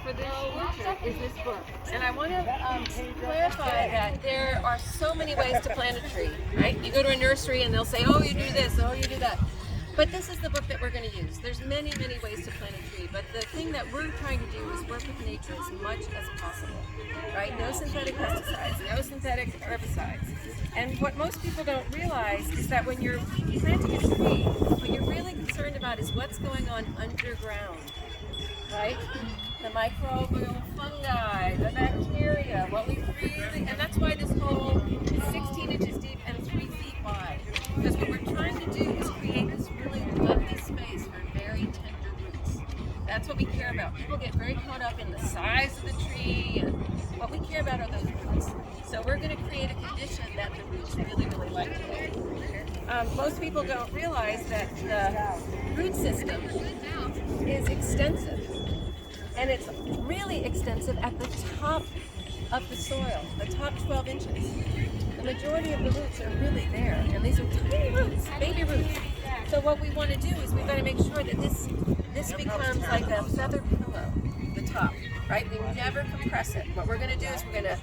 for this orchard is this book. And I want to clarify that there are so many ways to plant a tree, right? You go to a nursery and they'll say, oh, you do this, oh, you do that. But this is the book that we're going to use. There's many, many ways to plant a tree, but the thing that we're trying to do is work with nature as much as possible, right? No synthetic pesticides, no synthetic herbicides. And what most people don't realize is that when you're planting a tree, what you're really concerned about is what's going on underground, right? The microbial fungi, the bacteria, what we really, and that's why this hole is 16 inches deep and 3 feet wide. Because what we're trying to do is create this really lovely space for very tender roots. That's what we care about. People get very caught up in the size of the tree, and what we care about are those roots. So we're going to create a condition that the roots really, really like to live. Most people don't realize that the root system is extensive. And it's really extensive at the top of the soil, the top 12 inches. The majority of the roots are really there, and these are tiny roots, baby roots. So what we want to do is we've got to make sure that this becomes like a feather pillow, the top, right? We never compress it. What we're going to do is we're going to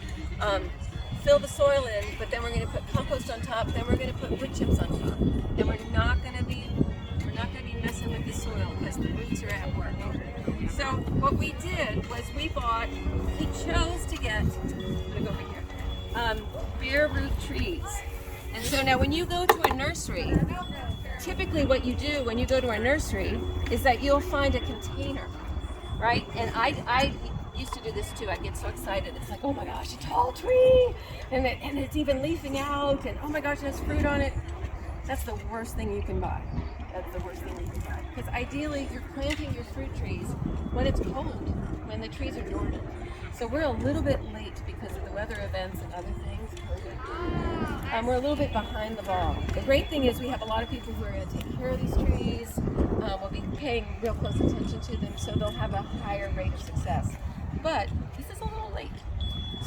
fill the soil in, but then we're going to put compost on top, then we're going to put wood chips on top. And we're not going to be messing with the soil because the roots are at work. So what we did was we chose to get, I'm gonna go over here, bare root trees. And so now when you go to a nursery, typically what you do when you go to a nursery is that you'll find a container, right? And I used to do this too. I get so excited. It's like, oh my gosh, a tall tree, and it's even leafing out, and oh my gosh, it has fruit on it. That's the worst thing you can buy. That's the worst thing you can buy. Because ideally, you're planting your fruit trees when it's cold, when the trees are dormant. So we're a little bit late because of the weather events and other things. We're a little bit behind the ball. The great thing is we have a lot of people who are going to take care of these trees. We'll be paying real close attention to them, so they'll have a higher rate of success. But this is a little late.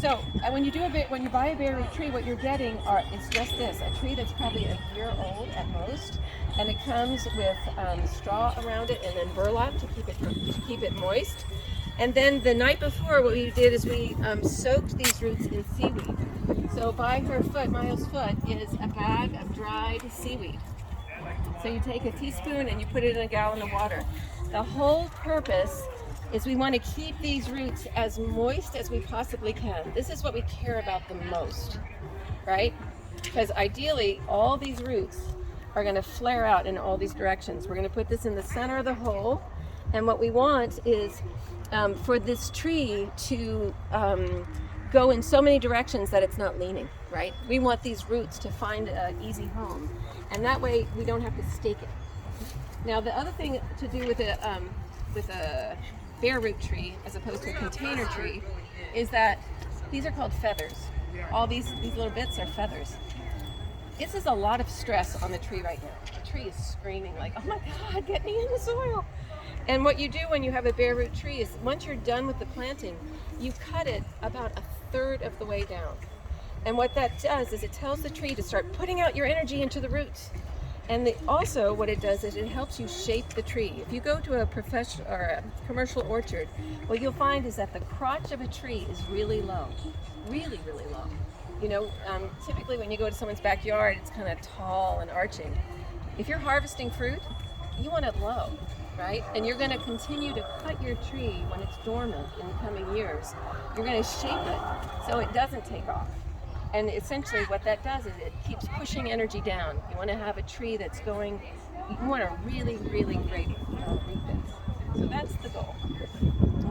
So when you buy a bare root tree, what you're getting is just this, a tree that's probably a year old at most, and it comes with straw around it and then burlap to keep it moist. And then the night before, what we did is we soaked these roots in seaweed. So by Maya's foot is a bag of dried seaweed. So you take a teaspoon and you put it in a gallon of water. The whole purpose is we want to keep these roots as moist as we possibly can. This is what we care about the most, right? Because ideally, all these roots are going to flare out in all these directions. We're going to put this in the center of the hole, and what we want is for this tree to go in so many directions that it's not leaning, right? We want these roots to find an easy home, and that way we don't have to stake it. Now, the other thing to do with a bare root tree as opposed to a container tree is that these are called feathers. All these little bits are feathers. This is a lot of stress on the tree right now. The tree is screaming like, oh my God, get me in the soil. And what you do when you have a bare root tree is once you're done with the planting, you cut it about 1/3 of the way down. And what that does is it tells the tree to start putting out your energy into the roots. And also what it does is it helps you shape the tree. If you go to a professional or a commercial orchard, what you'll find is that the crotch of a tree is really low, really, really low. You know, typically when you go to someone's backyard, it's kind of tall and arching. If you're harvesting fruit, you want it low, right? And you're going to continue to cut your tree when it's dormant in the coming years. You're going to shape it so it doesn't take off. And essentially what that does is it keeps pushing energy down. You want to have a tree that's going, you want a really, really great root base. So that's the goal,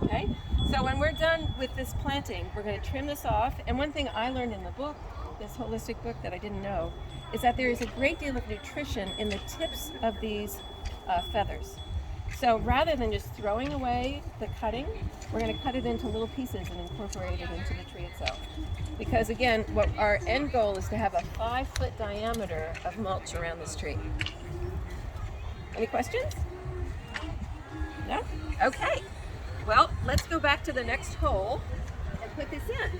okay? So when we're done with this planting, we're going to trim this off. And one thing I learned in the book, this holistic book that I didn't know, is that there is a great deal of nutrition in the tips of these feathers. So rather than just throwing away the cutting, we're going to cut it into little pieces and incorporate it into the tree itself. Because again, what our end goal is to have a 5-foot diameter of mulch around this tree. Any questions? No? Okay. Well, let's go back to the next hole and put this in.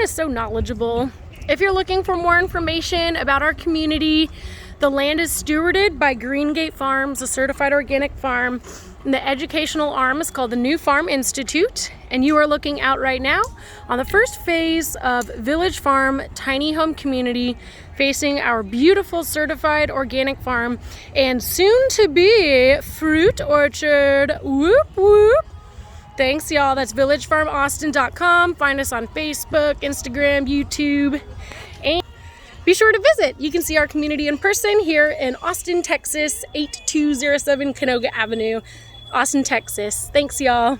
is so knowledgeable. If you're looking for more information about our community, the land is stewarded by Greengate Farms, a certified organic farm. And the educational arm is called the New Farm Institute. And you are looking out right now on the first phase of Village Farm Tiny Home Community, facing our beautiful certified organic farm and soon to be fruit orchard. Whoop whoop. Thanks y'all. That's villagefarmaustin.com. Find us on Facebook, Instagram, YouTube, and be sure to visit. You can see our community in person here in Austin, Texas, 8207 Canoga Avenue, Austin, Texas. Thanks y'all.